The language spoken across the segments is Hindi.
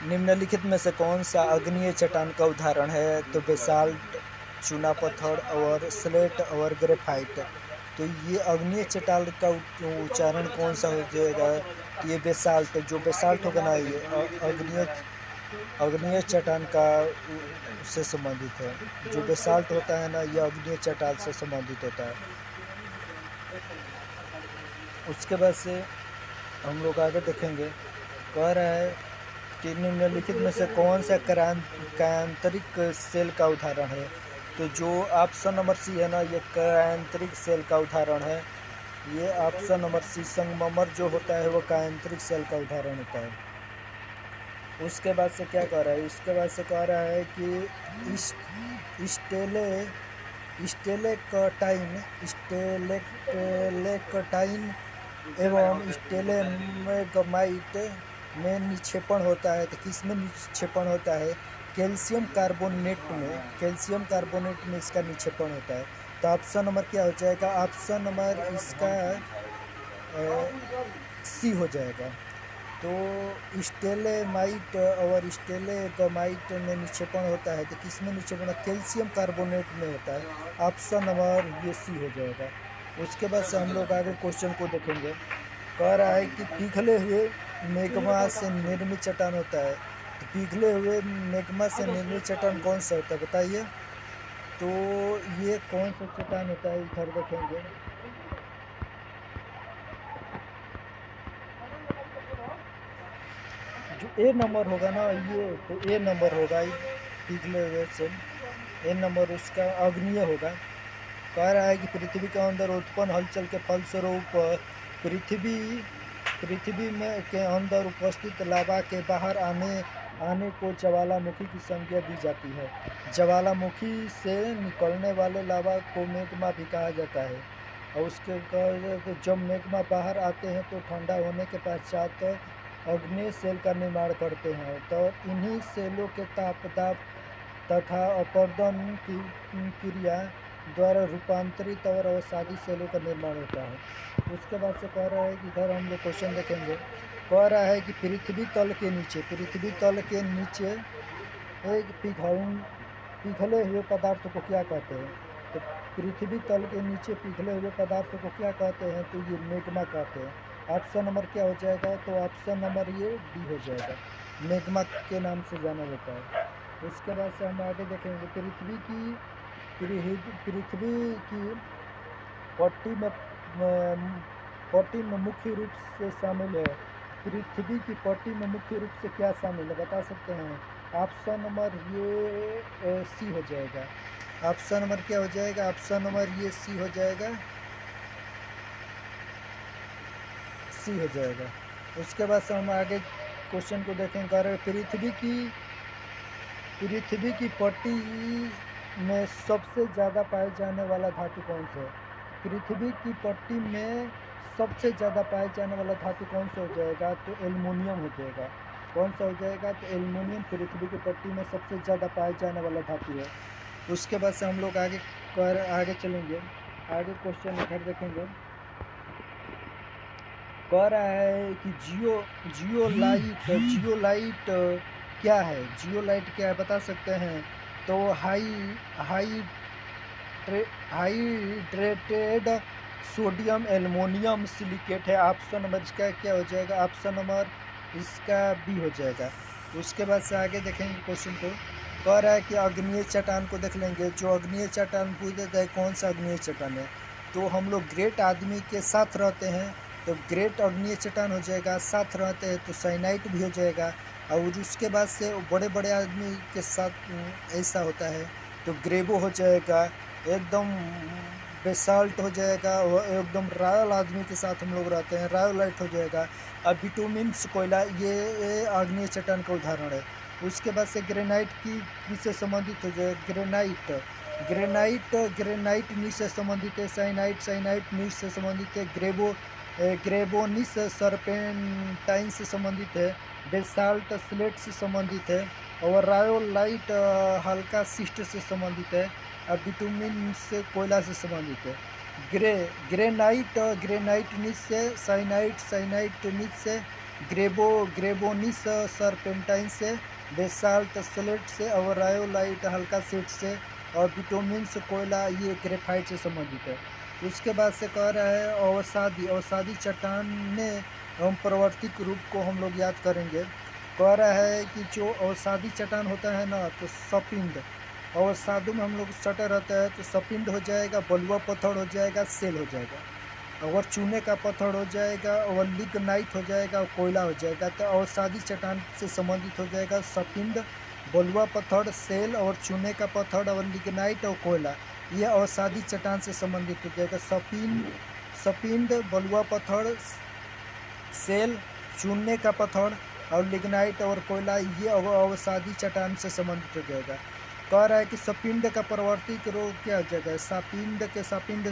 निम्नलिखित में से कौन सा अग्नीय चट्टान का उदाहरण है? तो बेसाल्ट, चूना पत्थर और स्लेट और ग्रेफाइट। तो ये अग्नीय चट्टान का उच्चारण कौन सा हो जाएगा? तो ये बेसाल्ट, जो बेसाल्ट होगा ना, ये अग्नीय अग्नीय चट्टान का से संबंधित है। जो बेसाल्ट होता है ना, ये अग्नीय चट्टान से संबंधित होता है। उसके बाद से हम लोग आगे देखेंगे। कह रहा है कि निम्नलिखित में से कौन सा क्रांतरिक सेल का उदाहरण है? तो जो ऑप्शन नंबर सी है ना, ये क्रांतरिक सेल का उदाहरण है। ये ऑप्शन नंबर सी, संगमरमर जो होता है वो क्रांतरिक सेल का उदाहरण होता है। उसके बाद से क्या कह रहा है? इसके बाद से कह रहा है कि स्टेले स्टेलेक्टाइन एवं स्टेलेमेगमाइट में निक्षेपण होता है। तो किस में निक्षेपण होता है? कैल्शियम कार्बोनेट में इसका निक्षेपण होता है। तो ऑप्शन नंबर क्या हो जाएगा? ऑप्शन नंबर इसका सी हो जाएगा। तो स्टेलेमाइट और स्टेलेगमाइट में निक्षेपण होता है। तो किस में निक्षेपण? कैल्शियम कार्बोनेट में होता है। ऑप्शन नंबर ये सी हो जाएगा। उसके बाद से हम लोग आगे क्वेश्चन को देखेंगे। कह रहा है कि पिघले हुए मैग्मा से निर्मित चट्टान होता है। तो पिघले हुए मैग्मा से निर्मित चट्टान कौन सा होता है, बताइए? तो ये कौन सा चट्टान होता है, इधर देखेंगे। जो ए नंबर होगा ना, ये तो ए नंबर होगा। पिघले हुए से ए नंबर उसका अग्नीय होगा। कह रहा है कि पृथ्वी के अंदर उत्पन्न हलचल के फलस्वरूप पृथ्वी में के अंदर उपस्थित लावा के बाहर आने को ज्वालामुखी की संज्ञा दी जाती है। ज्वालामुखी से निकलने वाले लावा को मैग्मा भी कहा जाता है। और उसके जब मैग्मा बाहर आते हैं तो ठंडा होने के पश्चात अग्नेय सेल का निर्माण करते हैं। तो इन्हीं सेलों के ताप दाब तथा अपरदन की क्रिया द्वारा रूपांतरित और अवसादी सेलों का निर्माण होता है। उसके बाद से कह रहा है कि इधर हम लोग क्वेश्चन देखेंगे। कह रहा है कि पृथ्वी तल के नीचे एक पिघले हुए पदार्थ को क्या कहते हैं? तो पृथ्वी तल के नीचे पिघले हुए पदार्थ को क्या कहते हैं? तो ये मैग्मा कहते हैं। ऑप्शन नंबर क्या हो जाएगा? तो ऑप्शन नंबर ये डी हो जाएगा। मैग्मा के नाम से जाना जाता है। उसके बाद से हम आगे देखेंगे। पृथ्वी की पट्टी में मुख्य रूप से शामिल है। पृथ्वी की पट्टी में मुख्य रूप से क्या शामिल है, बता सकते हैं? ऑप्शन नंबर ये सी हो जाएगा। ऑप्शन नंबर क्या हो जाएगा? ऑप्शन नंबर ये सी हो जाएगा। सी हो जाएगा। उसके बाद से हम आगे क्वेश्चन को देखेंगे। पृथ्वी की पट्टी में सबसे ज़्यादा पाए जाने वाला धातु कौन सा है? पृथ्वी की पट्टी में सबसे ज़्यादा पाए जाने वाला धातु कौन सा हो जाएगा? तो एल्युमिनियम हो जाएगा। कौन सा हो जाएगा? तो एल्युमिनियम पृथ्वी की पट्टी में सबसे ज़्यादा पाए जाने वाला धातु है। उसके बाद से हम लोग आगे चलेंगे। आगे क्वेश्चन इधर देखेंगे। कह रहा है कि जियोलाइट क्या है? जियोलाइट क्या है, बता सकते हैं? तो हाइड्रेटेड सोडियम एल्युमिनियम सिलिकेट है। ऑप्शन नंबर इसका क्या हो जाएगा? ऑप्शन नंबर इसका बी हो जाएगा। उसके बाद से आगे देखेंगे क्वेश्चन को। कह रहा है कि अग्नीय चट्टान को देख लेंगे। जो अग्नीय चट्टान पूछ देता है कौन सा अग्नीय चट्टान है? तो हम लोग ग्रेट आदमी के साथ रहते हैं तो ग्रेट अग्नीय चट्टान हो जाएगा। साथ रहते हैं तो साइनाइट भी हो जाएगा। और उसके बाद से बड़े बड़े आदमी के साथ ऐसा होता है तो ग्रेबो हो जाएगा। एकदम बेसाल्ट हो जाएगा। और एकदम रॉयल आदमी के साथ हम लोग रहते हैं, रायोलाइट हो जाएगा। अब बिटुमिन्स कोयला ये आग्नेय चट्टान का उदाहरण है। उसके बाद से ग्रेनाइट किससे संबंधित हो जाएगा? ग्रेनाइट नीच से संबंधित है। साइनाइट नीच से संबंधित है। ग्रेबोनिस सर्पेंटाइन से संबंधित है। बेसाल्ट स्लेट से संबंधित है। और रायोलाइट हल्का सिस्ट से संबंधित है। और बिटुमिन से कोयला से संबंधित है। ग्रेनाइट नीच से, साइनाइट नीच से, ग्रेबोनिस सरपेंटाइन से, बेसाल्ट स्लेट से और रायोलाइट हल्का सीट से, और विटामिन्स कोयला ये ग्रेफाइट से संबंधित है। उसके बाद से कह रहा है अवसादी चट्टानें एवं प्रवर्तिक रूप को हम लोग याद करेंगे। कह रहा है कि जो अवसादी चट्टान होता है ना, तो सपिंड, अवसादों में हम लोग सटा रहता है तो सपिंड हो जाएगा, बलुआ पत्थर हो जाएगा, सेल हो जाएगा। अगर चूने का पत्थर हो जाएगा और लिग्नाइट हो जाएगा और कोयला हो जाएगा। तो अवसादी चट्टान से संबंधित हो जाएगा सपिंड, बलुआ पत्थर, सेल और चूने का पत्थर और लिग्नाइट और कोयला, ये अवसादी चट्टान से संबंधित हो जाएगा। सपिंड, बलुआ पत्थर, सेल, चूने का पत्थर और लिग्नाइट और कोयला, ये अवसादी चट्टान से संबंधित हो जाएगा। कह रहा है कि सपिंड का प्रवर्तिक रोग क्या हो जाएगा, सापिंड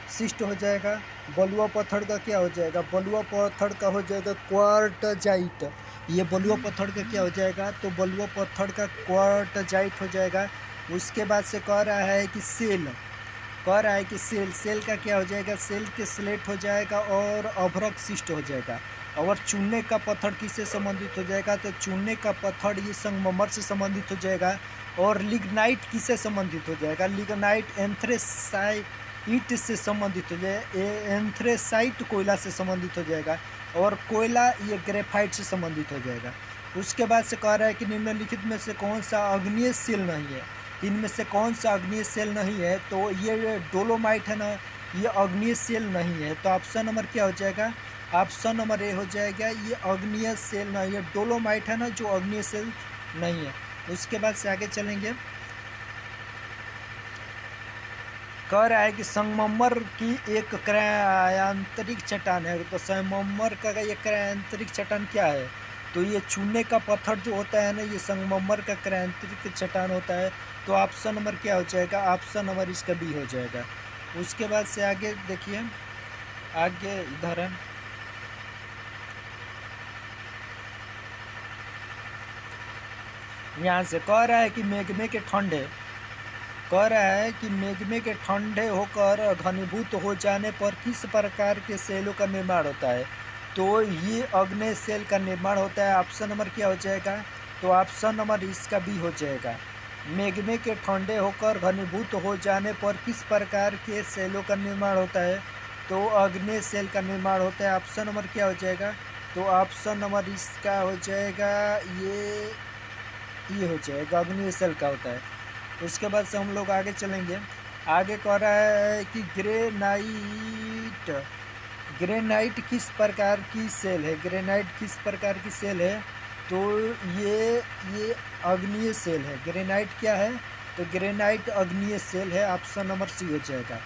सिस्ट हो जाएगा। बलुआ पत्थर का क्या हो जाएगा, बलुआ पत्थर का हो जाएगा क्वार्टजाइट। ये बलुआ पत्थर का क्या हो जाएगा, तो बलुआ पत्थर का क्वार्टजाइट हो जाएगा। उसके बाद से कह रहा है कि सेल का क्या हो जाएगा, सेल के स्लेट हो जाएगा और अभ्रक सिस्ट हो जाएगा। और चूने का पत्थर किससे संबंधित हो जाएगा, तो चूने का पत्थर ये संगमरमर से संबंधित हो जाएगा। और लिग्नाइट किससे संबंधित हो जाएगा, लिग्नाइट एंथ्रेसाइट से संबंधित हो जाएगा, एंथ्रेसाइट कोयला से संबंधित हो जाएगा। और कोयला ये ग्रेफाइट से संबंधित हो जाएगा। उसके बाद से कह रहा है कि निम्नलिखित में से कौन सा आग्नेय सेल नहीं है, इनमें से कौन सा आग्नेय सेल नहीं है, तो ये डोलोमाइट है ना, ये आग्नेय सेल नहीं है। तो ऑप्शन नंबर क्या हो जाएगा, ऑप्शन नंबर ए हो जाएगा, ये आग्नेय सेल नहीं है। डोलोमाइट है ना जो आग्नेय सेल नहीं है। उसके बाद से आगे चलेंगे। कह रहा है कि संगमरमर की एक क्रायांतरिक चट्टान है। तो संगमरमर का एक क्रायांतरिक चट्टान क्या है, तो ये चूने का पत्थर जो होता है ना, ये संगमरमर का क्रांतिक चट्टान होता है। तो ऑप्शन नंबर क्या हो जाएगा, ऑप्शन नंबर इसका बी हो जाएगा। उसके बाद से आगे देखिए, आगे इधर है, यहाँ से कह रहा है कि मेग्मे के ठंडे होकर घनीभूत हो जाने पर किस प्रकार के सेलों का निर्माण होता है, तो ये अग्नेय सेल का निर्माण होता है। ऑप्शन नंबर क्या हो जाएगा, तो ऑप्शन नंबर इसका बी हो जाएगा। मेग्मे के ठंडे होकर घनीभूत हो जाने पर किस प्रकार के सेलों का निर्माण होता है, तो अग्नेय सेल का निर्माण होता है। ऑप्शन नंबर क्या हो जाएगा, तो ऑप्शन नंबर इसका हो जाएगा ये हो जाएगा, अग्नेय सेल का होता है। उसके बाद से हम लोग आगे चलेंगे। आगे कह रहा है कि ग्रेनाइट किस प्रकार की सेल है, ग्रेनाइट किस प्रकार की सेल है, तो ये अग्नीय सेल है। ग्रेनाइट क्या है, तो ग्रेनाइट अग्नीय सेल है। ऑप्शन नंबर सी हो जाएगा।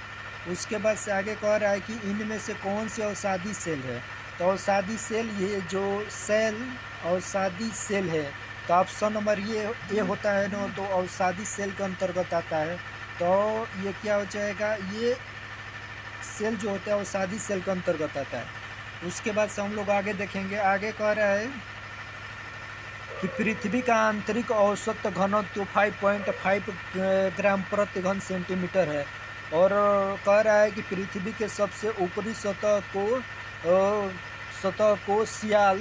उसके बाद से आगे कह रहा है कि इनमें से कौन से अवसादी सेल है, तो अवसादी सेल, ये जो सेल अवसादी सेल है, तो ऑप्शन नंबर ये होता है ना, तो अवसादी सेल के अंतर्गत आता है। तो ये क्या हो जाएगा, ये सेल जो होता है अवसादी सेल के अंतर्गत आता है। उसके बाद से हम लोग आगे देखेंगे। आगे कह रहा है कि पृथ्वी का आंतरिक औसत घनत्व 5.5 ग्राम प्रति घन सेंटीमीटर है। और कह रहा है कि पृथ्वी के सबसे ऊपरी सतह को सियाल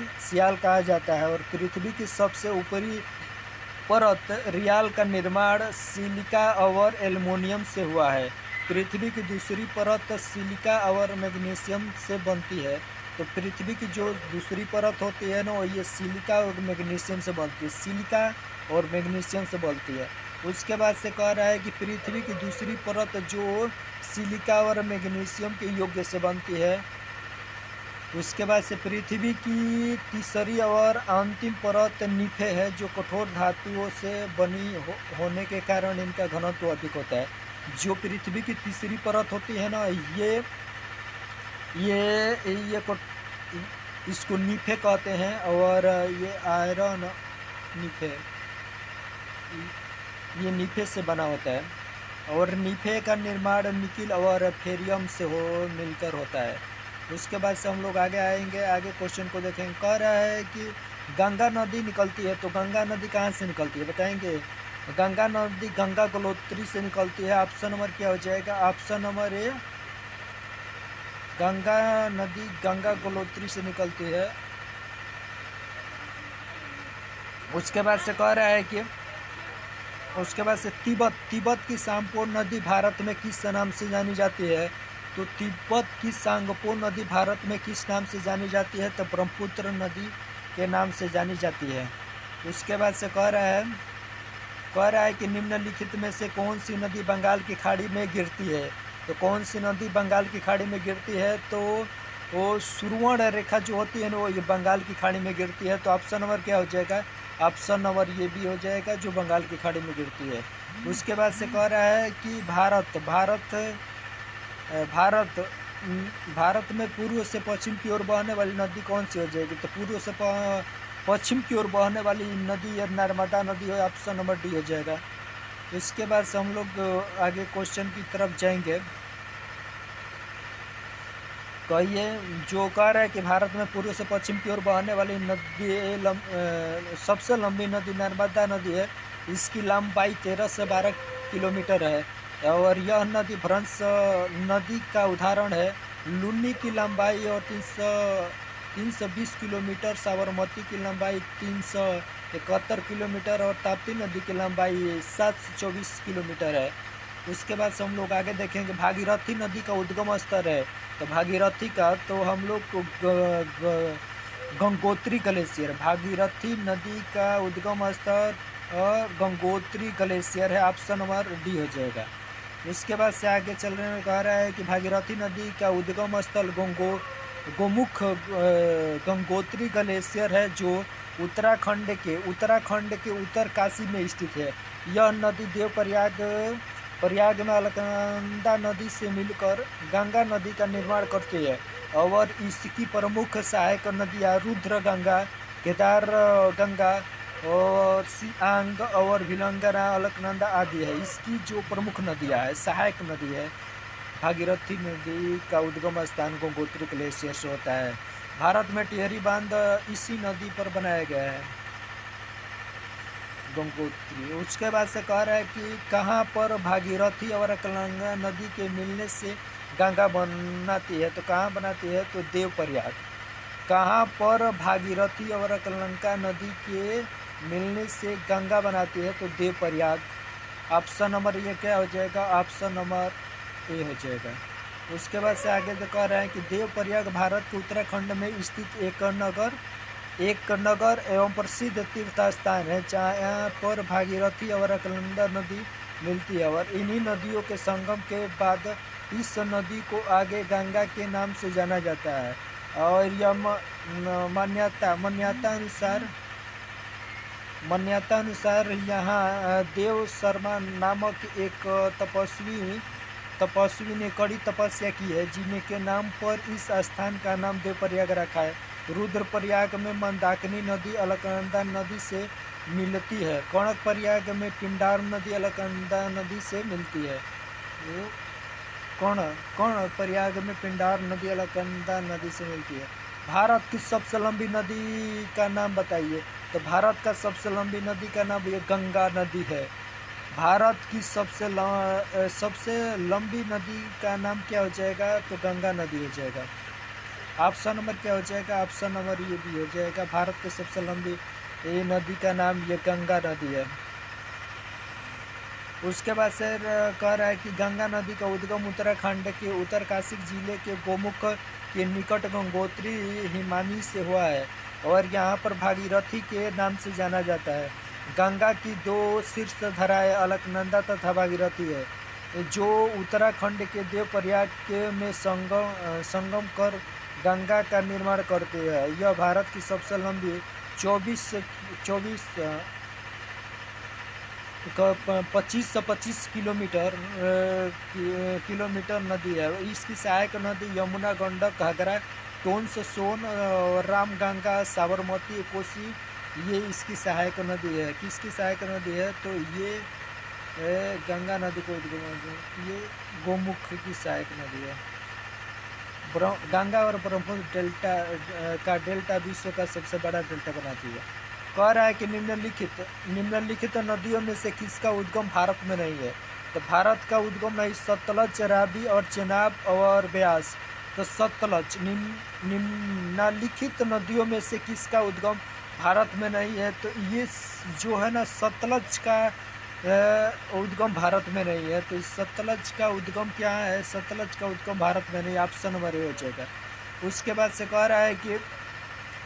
कहा जाता है। और पृथ्वी की सबसे ऊपरी परत रियाल का निर्माण सिलिका और एल्युमिनियम से हुआ है। पृथ्वी की दूसरी परत सिलिका और मैग्नीशियम से बनती है। तो पृथ्वी की जो दूसरी परत होती है ना, ये सिलिका और मैग्नीशियम से बनती है, सिलिका और मैग्नीशियम से बनती है। उसके बाद से कह रहा है कि पृथ्वी की दूसरी परत जो सिलिका और मैग्नीशियम के योग्य से बनती है। उसके बाद से पृथ्वी की तीसरी और अंतिम परत निफे है, जो कठोर धातुओं से बनी होने के कारण इनका घनत्व अधिक होता है। जो पृथ्वी की तीसरी परत होती है ना, ये इसको निफे कहते हैं। और ये आयरन निफे, ये निफे से बना होता है। और निफे का निर्माण निकिल और फेरियम से मिलकर होता है। उसके बाद से हम लोग आगे आएंगे, आगे क्वेश्चन को देखेंगे। कह रहा है कि गंगा नदी निकलती है, तो गंगा नदी कहाँ से निकलती है बताएंगे। गंगा नदी गंगा गलोत्री से निकलती है। ऑप्शन नंबर क्या हो जाएगा, ऑप्शन नंबर ए, गंगा नदी गंगा गलोत्री से निकलती है। उसके बाद से कह रहा है कि उसके बाद से तिब्बत की सांगपो नदी भारत में किस नाम से जानी जाती है? तो तिब्बत की सांगपो नदी भारत में किस नाम से जानी जाती है? तो ब्रह्मपुत्र नदी के नाम से जानी जाती है। उसके बाद से कह रहा है कि निम्नलिखित में से कौन सी नदी बंगाल की खाड़ी में गिरती है? तो कौन सी नदी बंगाल की खाड़ी में गिरती है? तो वो सुवर्ण रेखा जो होती है ना, वो ये बंगाल की खाड़ी में गिरती है। तो ऑप्शन नंबर क्या हो जाएगा? ऑप्शन नंबर ये भी हो जाएगा, जो बंगाल की खाड़ी में गिरती है। उसके बाद से कह रहा है कि भारत में पूर्व से पश्चिम की ओर बहने वाली नदी कौन सी हो जाएगी? तो पूर्व से पश्चिम की ओर बहने वाली नदी या नर्मदा नदी हो, ऑप्शन नंबर डी हो जाएगा। इसके बाद से हम लोग आगे क्वेश्चन की तरफ जाएंगे। कहिए, जो कह रहा है कि भारत में पूर्व से पश्चिम की ओर बहने वाली सबसे लंबी नदी नर्मदा नदी है। इसकी लंबाई 13 से 12 किलोमीटर है और यह नदी भ्रंश नदी का उदाहरण है। लुनी की लंबाई और 320 किलोमीटर, साबरमती की लंबाई 371 किलोमीटर और ताप्ती नदी की लंबाई 724 किलोमीटर है। उसके बाद से हम लोग आगे देखेंगे भागीरथी नदी का उद्गम स्थल है। तो भागीरथी का तो हम लोग को गंगोत्री ग्लेशियर, भागीरथी नदी का उद्गम स्थल गंगोत्री ग्लेशियर है, ऑप्शन नंबर डी हो जाएगा। उसके बाद से आगे चलने में कह रहा है कि भागीरथी नदी का उद्गम स्थल गोमुख गंगोत्री ग्लेशियर है, जो उत्तराखंड के उत्तरकाशी में स्थित है। यह नदी प्रयाग में अलकनंदा नदी से मिलकर गंगा नदी का निर्माण करती है और इसकी प्रमुख सहायक नदियाँ रुद्र गंगा, केदार गंगा और सियांग और भिलंगना, अलकनंदा आदि है। इसकी जो प्रमुख नदियाँ है, सहायक नदी है। भागीरथी नदी का उद्गम स्थान गंगोत्री ग्लेशियर से होता है। भारत में टिहरी बांध इसी नदी पर बनाया गया है, गंगोत्री। उसके बाद से कह रहा है कि कहाँ पर भागीरथी और अलकनंदा नदी के मिलने से गंगा बनाती है? तो कहाँ बनाती है? तो देवप्रयाग। कहाँ पर भागीरथी और अलकनंदा नदी के मिलने से गंगा बनाती है? तो देवप्रयाग। ऑप्शन नंबर ये क्या हो जाएगा? ऑप्शन नंबर ए हो जाएगा। उसके बाद से आगे कह रहे हैं कि देवप्रयाग भारत के उत्तराखंड में स्थित एक नगर एवं प्रसिद्ध तीर्थ स्थान है, जहाँ पर भागीरथी और अलकनंदा नदी मिलती है और इन्हीं नदियों के संगम के बाद इस नदी को आगे गंगा के नाम से जाना जाता है। और यह मान्यता अनुसार यहाँ देव शर्मा नामक एक तपस्वी ने कड़ी तपस्या की है, जिनके नाम पर इस स्थान का नाम देवप्रयाग रखा है। रुद्रप्रयाग में मंदाकिनी नदी अलकनंदा नदी से मिलती है। कर्णप्रयाग में पिंडार नदी अलकनंदा नदी से मिलती है। कर्णप्रयाग में पिंडार नदी अलकनंदा नदी से मिलती है। भारत की सबसे लंबी नदी का नाम बताइए? तो भारत का सबसे लंबी नदी का नाम ये गंगा नदी है। भारत की सबसे लंबी नदी का नाम क्या हो जाएगा? तो गंगा नदी हो जाएगा। ऑप्शन नंबर क्या हो जाएगा? ऑप्शन नंबर ये भी हो जाएगा। भारत की सबसे लंबी ये नदी का नाम ये गंगा नदी है। उसके बाद से कह रहा है कि गंगा नदी का उद्गम उत्तराखंड के उत्तरकाशी जिले के गोमुख के निकट गंगोत्री हिमानी से हुआ है और यहाँ पर भागीरथी के नाम से जाना जाता है। गंगा की दो शीर्ष धाराएं अलकनंदा तथा भागीरथी है, जो उत्तराखंड के देवप्रयाग में संगम कर गंगा का निर्माण करते हैं। यह भारत की सबसे लंबी 25 से 25 किलोमीटर नदी है। इसकी सहायक नदी यमुना, गंडक, घाघरा, टोंस, सोन, रामगंगा, साबरमती, कोसी, ये इसकी सहायक नदी है। किसकी सहायक नदी है? तो ये गंगा नदी को ये गोमुख की सहायक नदी है। गंगा और ब्रह्मपुत्र डेल्टा विश्व का सबसे बड़ा डेल्टा बनाती है। कह रहा है कि निम्नलिखित नदियों में से किसका उद्गम भारत में नहीं है? तो भारत का उद्गम नहीं सतलज, रावी और चेनाब और ब्यास। तो सतलज निम्नलिखित नदियों में से किसका उद्गम भारत में नहीं है। तो ये जो है ना सतलज का उद्गम भारत में नहीं है। तो इस सतलज का उद्गम क्या है? सतलज का उद्गम भारत में नहीं, ऑप्शन नंबर ए हो जाएगा। उसके बाद से कह रहा है कि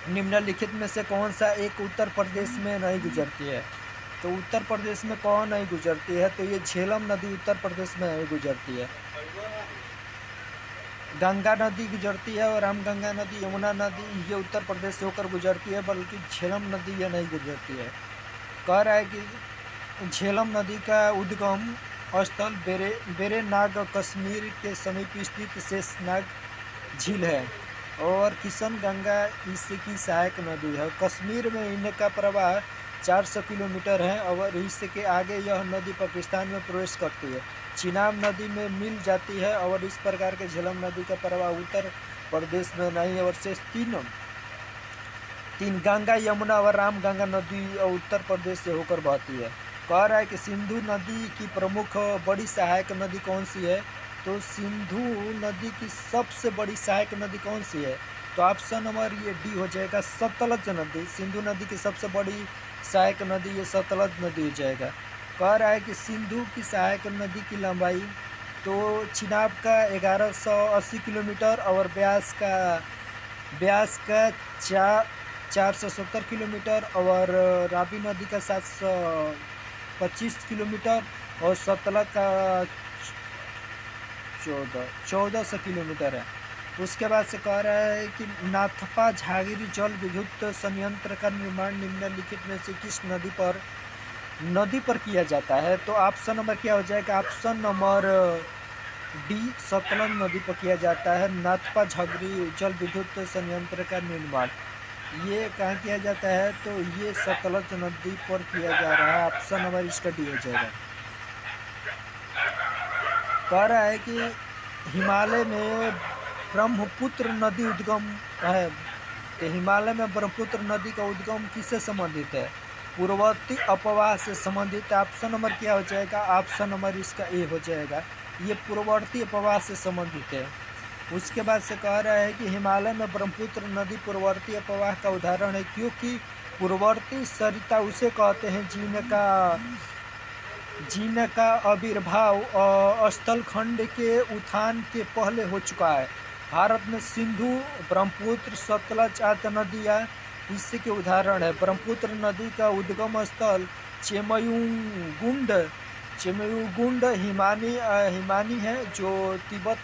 निम्नलिखित में से कौन सा एक उत्तर प्रदेश में नहीं गुजरती है? तो उत्तर प्रदेश में कौन नहीं गुजरती है? तो ये झेलम नदी उत्तर प्रदेश में नहीं गुजरती है। गंगा नदी गुजरती है और रामगंगा नदी, यमुना नदी ये उत्तर प्रदेश से होकर गुजरती है, बल्कि झेलम नदी ये नहीं गुजरती है। कह रहा है कि झेलम नदी का उद्गम स्थल बेरेनाग कश्मीर के समीप स्थित शेषनाग झील है और किशन गंगा इसकी सहायक नदी है। कश्मीर में इनका प्रवाह 400 किलोमीटर है और इसके आगे यह नदी पाकिस्तान में प्रवेश करती है, चिनाब नदी में मिल जाती है और इस प्रकार के झेलम नदी का प्रवाह उत्तर प्रदेश में नहीं है। और शेष तीन गंगा, यमुना और रामगंगा नदी उत्तर प्रदेश से होकर बहती है। कह रहा है कि सिंधु नदी की प्रमुख बड़ी सहायक नदी कौन सी है? तो सिंधु नदी की सबसे बड़ी सहायक नदी कौन सी है? तो ऑप्शन नंबर ये डी हो जाएगा, सतलज नदी। सिंधु नदी की सबसे बड़ी सहायक नदी ये सतलज नदी हो जाएगा। कह रहा है कि सिंधु की सहायक नदी की लंबाई तो चिनाब का 1180 किलोमीटर और ब्यास का 470 किलोमीटर और रावी नदी का 725 किलोमीटर और सतलज का 1400 किलोमीटर है। उसके बाद से कह रहा है कि नाथपा झागिरी जल विद्युत संयंत्र का निर्माण निम्नलिखित में से किस नदी पर किया जाता है? तो ऑप्शन नंबर क्या हो जाएगा? ऑप्शन नंबर डी, सतलज नदी पर किया जाता है नाथपा झागिरी जल विद्युत संयंत्र का निर्माण। ये कहाँ किया जाता है? तो ये सतलज नदी पर किया जा रहा है। ऑप्शन नंबर इसका डी हो जाएगा। कह रहा है कि हिमालय में ब्रह्मपुत्र नदी उद्गम है। तो हिमालय में ब्रह्मपुत्र नदी का उद्गम किससे संबंधित है? पूर्ववर्ती अपवाह से संबंधित है। ऑप्शन नंबर क्या हो जाएगा? ऑप्शन नंबर इसका ए हो जाएगा। ये पूर्ववर्ती अपवाह से संबंधित है। उसके बाद से कह रहा है कि हिमालय में ब्रह्मपुत्र नदी पूर्ववर्ती अपवाह का उदाहरण है, क्योंकि पूर्ववर्ती सरिता उसे कहते हैं जिनका आविर्भाव स्थलखंड के उत्थान के पहले हो चुका है। भारत में सिंधु, ब्रह्मपुत्र, सतलज आदि नदियाँ इसके के उदाहरण है। ब्रह्मपुत्र नदी का उद्गम स्थल चेमयुगुंड हिमानी है, जो तिब्बत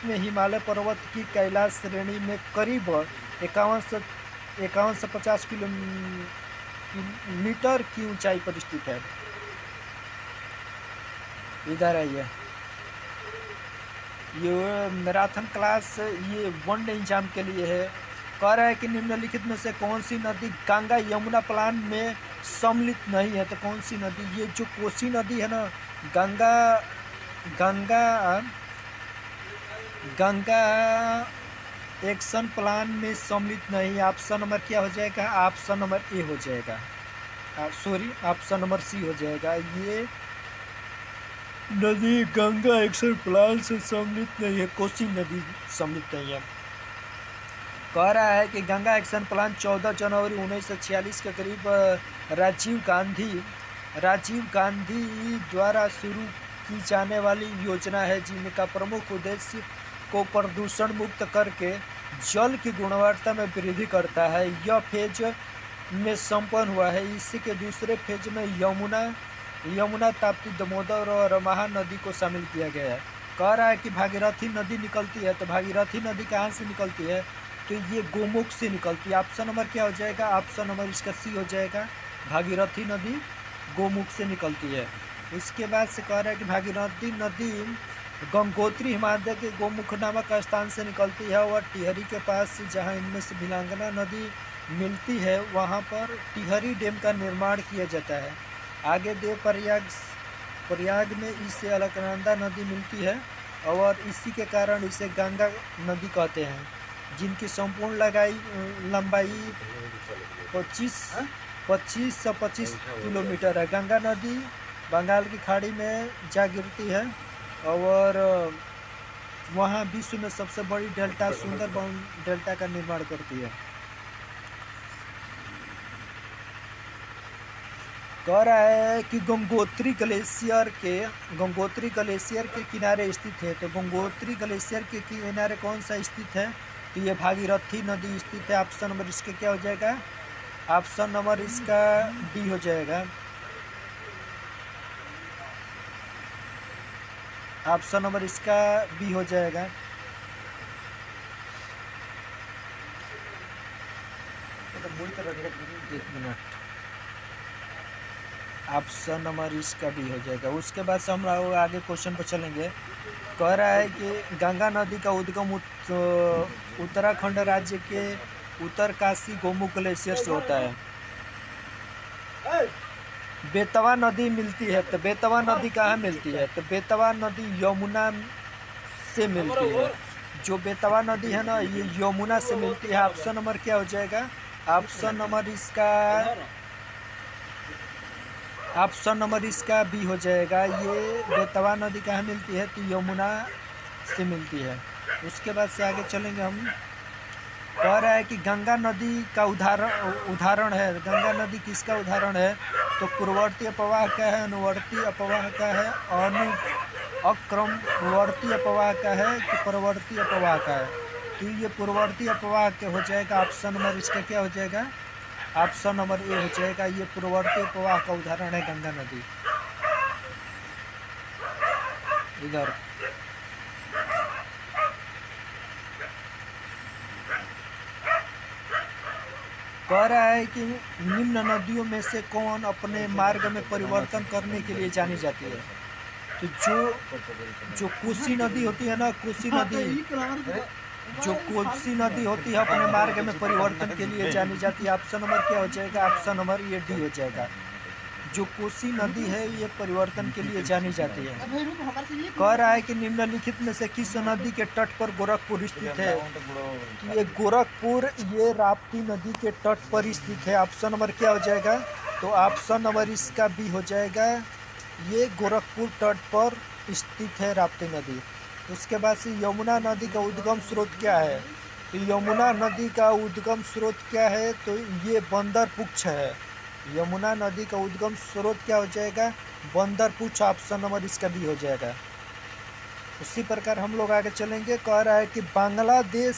में हिमालय पर्वत की कैलाश श्रेणी में करीब 51 से 50 किलोमीटर की ऊंचाई पर स्थित है। इधर आइए, ये मैराथन क्लास ये वन डे एग्जाम के लिए है। कह रहा है कि निम्नलिखित में से कौन सी नदी गंगा यमुना प्लान में सम्मिलित नहीं है? तो कौन सी नदी? ये जो कोसी नदी है ना, गंगा एक्शन प्लान में सम्मिलित नहीं। ऑप्शन नंबर क्या हो जाएगा? ऑप्शन नंबर ए हो जाएगा। ऑप्शन नंबर सी हो जाएगा। ये नदी गंगा एक्शन प्लान से सम्मिलित नहीं है, कोसी नदी सम्मिलित नहीं है। कह रहा है कि गंगा एक्शन प्लान 14 जनवरी 1946 के करीब राजीव गांधी द्वारा शुरू की जाने वाली योजना है, जिनका प्रमुख उद्देश्य को प्रदूषण मुक्त करके जल की गुणवत्ता में वृद्धि करता है। यह फेज में संपन्न हुआ है। इसी के दूसरे फेज में यमुना, ताप्ती, दामोदर और महानदी को शामिल किया गया है। कह रहा है कि भागीरथी नदी निकलती है। तो भागीरथी नदी कहाँ से निकलती है? तो ये गोमुख से निकलती है। ऑप्शन नंबर क्या हो जाएगा? ऑप्शन नंबर इसका सी हो जाएगा। भागीरथी नदी गोमुख से निकलती है। उसके बाद से कह रहा है कि भागीरथी नदी गंगोत्री हिमालय के गोमुख नामक स्थान से निकलती है और टिहरी के पास जहाँ इनमें से भिलांगना नदी मिलती है, वहाँ पर टिहरी डैम का निर्माण किया जाता है। आगे प्रयाग में इससे अलकनंदा नदी मिलती है और इसी के कारण इसे गंगा नदी कहते हैं, जिनकी संपूर्ण लंबाई 25 से 25 किलोमीटर है। गंगा नदी बंगाल की खाड़ी में जा गिरती है और वहाँ विश्व में सबसे बड़ी डेल्टा सुंदरबन डेल्टा का निर्माण करती है। कह रहा है कि गंगोत्री ग्लेशियर के किनारे स्थित है। तो गंगोत्री ग्लेशियर के किनारे कौन सा स्थित है? तो ये भागीरथी नदी स्थित है। ऑप्शन नंबर इसका क्या हो जाएगा? ऑप्शन नंबर इसका डी हो जाएगा। ऑप्शन नंबर इसका बी हो जाएगा। एक मिनट, ऑप्शन नंबर इसका भी हो जाएगा। उसके बाद से हम लोग आगे क्वेश्चन पर चलेंगे। कह रहा है कि गंगा नदी का उद्गम उत्तराखंड राज्य के उत्तरकाशी गोमुख ग्लेशियर से होता है। बेतवा नदी मिलती है, तो बेतवा नदी कहाँ मिलती है? तो बेतवा नदी यमुना से मिलती है। जो बेतवा नदी है ना, ये यमुना से मिलती है। ऑप्शन नंबर क्या हो जाएगा? ऑप्शन नंबर इसका बी हो जाएगा। ये बेतवा नदी कहाँ मिलती है? तो यमुना से मिलती है। उसके बाद से आगे चलेंगे हम। कह रहा है कि गंगा नदी का उदाहरण है। गंगा नदी किसका उदाहरण है? तो पूर्ववर्ती अपवाह का है, अनुवर्ती अपवाह का है, अक्रमवर्ती अपवाह का है कि परवर्ती अपवाह का है? तो ये पूर्ववर्ती अपवाह के हो जाएगा। ऑप्शन नंबर इसका क्या हो जाएगा? ऑप्शन नंबर ए हो जाएगा। ये पूर्ववर्ती अपवाह का उदाहरण है गंगा नदी। इधर कह रहा है कि निम्न नदियों में से कौन अपने मार्ग में परिवर्तन करने के लिए जानी जाती है? तो जो कोसी नदी होती है ना, कोसी नदी होती है अपने मार्ग में परिवर्तन के लिए जानी जाती है। ऑप्शन नंबर क्या हो जाएगा? ऑप्शन नंबर ये डी हो जाएगा। जो कोसी नदी है ये परिवर्तन के लिए जानी जाती है। कह रहा है कि निम्नलिखित में से किस नदी के तट पर गोरखपुर स्थित है? ये गोरखपुर ये राप्ती नदी के तट पर स्थित है। ऑप्शन नंबर क्या हो जाएगा? तो ऑप्शन नंबर इसका बी हो जाएगा। ये गोरखपुर तट पर स्थित है राप्ती नदी। उसके बाद से यमुना नदी का उद्गम स्रोत क्या है? तो यमुना नदी का उद्गम स्रोत क्या है? तो ये बंदर पुच्छ है। यमुना नदी का उद्गम स्रोत क्या हो जाएगा? बंदर पुच्छ। ऑप्शन नंबर इसका भी हो जाएगा। उसी प्रकार हम लोग आगे चलेंगे। कह रहा है कि बांग्लादेश